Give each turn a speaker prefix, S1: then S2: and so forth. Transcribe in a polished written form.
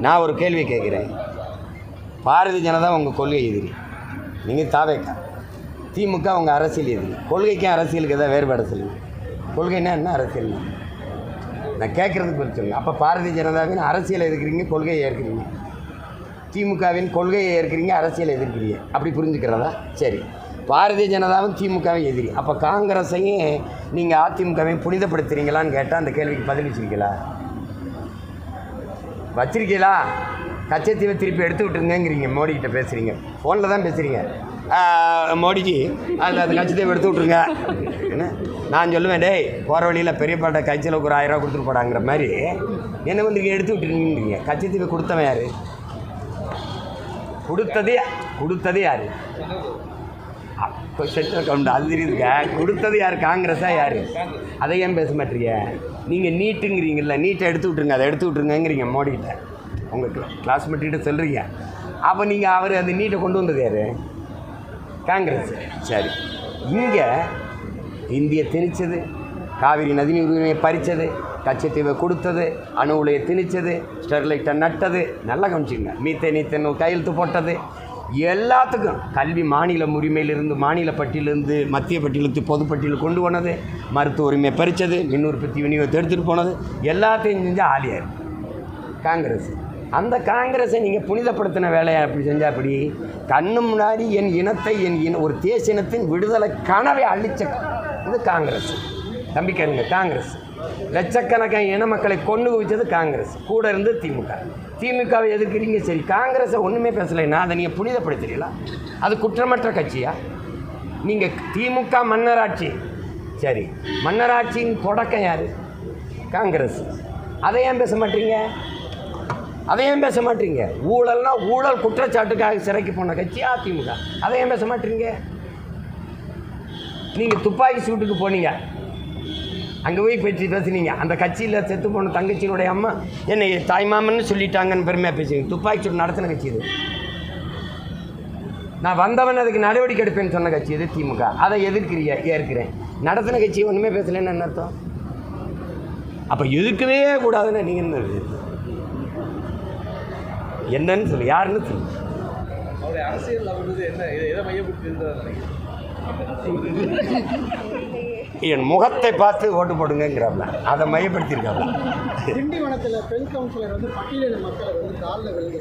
S1: நான் ஒரு கேள்வி கேட்குறேன். பாரதிய ஜனதா உங்கள் கொள்கை எதிரி, நீங்கள் தாவேக்கா. திமுக உங்கள் அரசியல் எதிரி. கொள்கைக்கும் அரசியலுக்கு எதாவது வேறுபாடு சொல்லுங்கள். கொள்கைன்னா என்ன, அரசியல் நான் கேட்குறதுக்கு பதில் சொல்லுங்கள். அப்போ பாரதிய ஜனதாவின் அரசியலை எதிர்க்கிறீங்க, கொள்கையை ஏற்கிறீங்க. திமுகவின் கொள்கையை ஏற்கிறீங்க, அரசியலை எதிர்க்கிறீங்க. அப்படி புரிஞ்சுக்கிறதா? சரி. பாரதிய ஜனதாவும் திமுகவை எதிரி. அப்போ காங்கிரஸையும் நீங்கள் அதிமுகவையும் புனிதப்படுத்துறீங்களான்னு கேட்டால் அந்த கேள்விக்கு பதில் வச்சிருக்கீங்களா? கச்சத்தீவை திருப்பி எடுத்து விட்டுருங்கிறீங்க. மோடிக்கிட்ட பேசுகிறீங்க, ஃபோனில் தான் பேசுகிறீங்க. மோடிஜி அந்த கச்சத்தீவை எடுத்து விட்ருங்க. என்ன நான் சொல்லுவேன், டேய் போகிற வழியில் பெரியப்பாட்ட கட்சியில் ஒரு 1000 ரூபா கொடுத்துட்டு போடாங்கிற மாதிரி என்ன வந்து எடுத்து விட்டுருங்கீங்க. கச்சத்தீவை கொடுத்தவன் யார்? கொடுத்தது யார்? அது தெரியுதுங்க. கொடுத்தது யார்? காங்கிரஸா யார்? அதை ஏன் பேச மாட்டீங்க? நீங்கள் நீட்டுங்கிறீங்கள, நீட்டை எடுத்து விட்ருங்க, அதை எடுத்து விட்ருங்கிறீங்க மோடிக்கிட்ட. உங்கள் கிளாஸ்மேட்டிகிட்ட சொல்கிறீங்க. அப்போ நீங்கள் அவர் அந்த நீட்டை கொண்டு வந்தது யார்? காங்கிரஸ். சரி, இங்கே இந்திய திணிச்சது, காவிரி நதிநீர் உரிமையை பறித்தது, கச்சத்தீவை கொடுத்தது, அணு உலையை திணிச்சது, ஸ்டெர்லைட்டை நட்டது, நல்லா கவனிச்சுங்க. மீத்தேன் கையெழுத்து போட்டது, எல்லாத்துக்கும் கல்வி மாநில உரிமையிலிருந்து, மாநில பட்டியலிருந்து மத்திய பட்டியலுக்கு பொதுப்பட்டியல் கொண்டு போனது, மருத்துவ உரிமையை பறித்தது, மின் உற்பத்தி விநியோகத்தை எடுத்துகிட்டு போனது, எல்லாத்தையும் செஞ்சால் ஆலியார் காங்கிரஸ். அந்த காங்கிரஸை நீங்கள் புனிதப்படுத்தின வேலையை அப்படி செஞ்சால் அப்படி கண்ணு முன்னாடி என் இனத்தை, ஒரு தேசிய இனத்தின் விடுதலை கனவை அழிச்ச இது காங்கிரஸ். நம்பிக்கைங்க. காங்கிரஸ் லட்சக்கணக்கான இன மக்களை கொண்டு குவிச்சது காங்கிரஸ். கூட இருந்து திமுகவை எதிர்க்கிறீங்க. சரி, காங்கிரஸை ஒன்றுமே பேசலைன்னா அதை நீங்கள் புனிதப்படுத்துறீங்களா? அது குற்றமற்ற கட்சியா? நீங்கள் திமுக மன்னராட்சி. சரி, மன்னராட்சியின் தொடக்கம் யார்? காங்கிரஸ். அதை ஏன் பேச மாட்டீங்க? ஊழல்னா ஊழல் குற்றச்சாட்டுக்காக சிறைக்கு போன கட்சி அதிமுக. அதை ஏன் பேச மாட்டீங்க? நீங்கள் துப்பாக்கி சூட்டுக்கு போனீங்க, அங்கே போய் பேசுனீங்க. அந்த கட்சியில் செத்து போன தங்கச்சியினுடைய அம்மா என்னை தாய்மாமன்னு சொல்லிட்டாங்கன்னு பெருமையாக பேசுவீங்க. துப்பாக்கி சூடு நடத்தின கட்சி இது. நான் வந்தவன் அதுக்கு நடவடிக்கை எடுப்பேன்னு சொன்ன கட்சி இது திமுக. அதை ஏற்கிறேன். நடத்தின கட்சி ஒன்றுமே பேசலைன்னு என்ன அர்த்தம்? அப்போ எதுக்கவே கூடாதுன்னு நீங்கள் என்னன்னு சொல்லு, யாருன்னு சொல்லு. என் முகத்தை பார்த்து ஓட்டு போடுங்கிறாப்ல, அதை மையப்படுத்தியிருக்காப்ல.
S2: திண்டிவனத்தில் பெண் கவுன்சிலர் பட்டியலின மக்களை காலில் விழுந்து